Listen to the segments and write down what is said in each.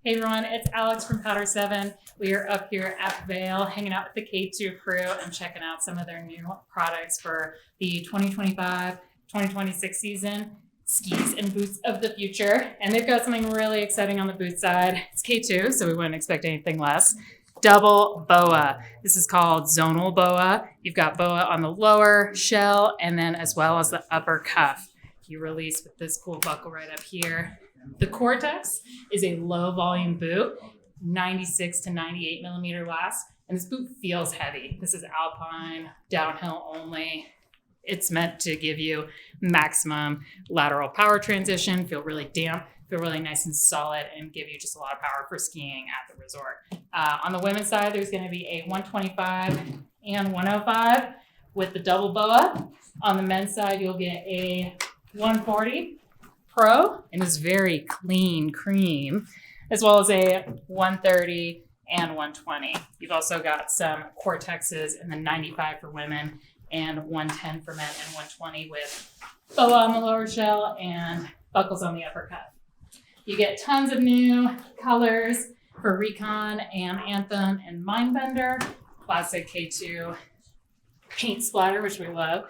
Hey everyone, it's Alex from Powder7. We are up here at Vail hanging out with the K2 crew and checking out some of their new products for the 2025-2026 season, skis and boots of the future. And they've got something really exciting on the boot side. It's K2, so we wouldn't expect anything less. Double boa. This is called zonal boa. You've got boa on the lower shell and then as well as the upper cuff. You release with this cool buckle right up here. The Cortex is a low volume boot, 96 to 98 millimeter last, and this boot feels heavy. This is alpine, downhill only. It's meant to give you maximum lateral power transition, feel really damp, feel really nice and solid, and give you just a lot of power for skiing at the resort. On the women's side, there's going to be a 125 and 105 with the double boa. On the men's side, you'll get a 140 Pro in this very clean cream, as well as a 130 and 120. You've also got some Cortexes in the 95 for women and 110 for men and 120 with boa on the lower shell and buckles on the upper cuff. You get tons of new colors for Recon and Anthem and Mindbender, classic K2 paint splatter, which we love,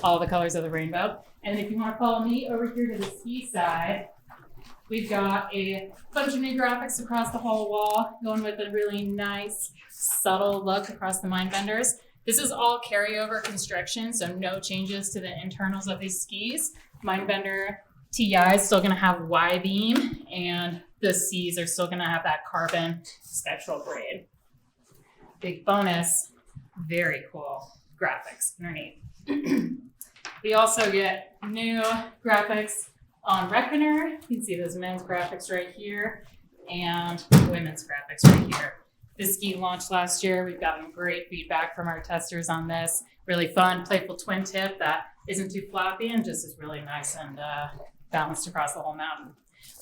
all the colors of the rainbow. And if you want to follow me over here to the ski side, we've got a bunch of new graphics across the whole wall, going with a really nice, subtle look across the Mindbenders. This is all carryover construction, so no changes to the internals of these skis. Mindbender TI is still going to have Y-beam, and the Cs are still going to have that carbon spectral braid. Big bonus, very cool graphics underneath. We also get new graphics on Reckoner. You can see those men's graphics right here and women's graphics right here. This ski launched last year. We've gotten great feedback from our testers on this. Really fun, playful twin tip that isn't too floppy and just is really nice and balanced across the whole mountain.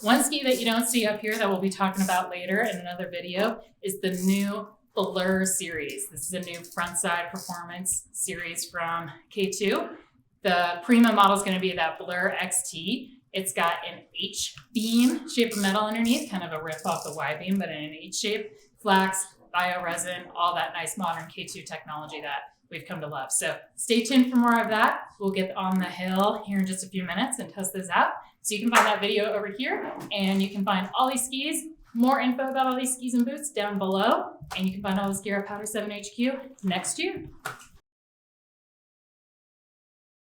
One ski that you don't see up here that we'll be talking about later in another video is the new Blur series. This is a new front side performance series from K2. The Prima model is going to be that Blur XT. It's got an H-beam shape of metal underneath, kind of a riff off the Y-beam, but in an H shape. Flax, bioresin, all that nice modern K2 technology that we've come to love. So stay tuned for more of that. We'll get on the hill here in just a few minutes and test this out. So you can find that video over here, and you can find all these skis, more info about all these skis and boots down below, and you can find all this gear at Powder7 HQ next year.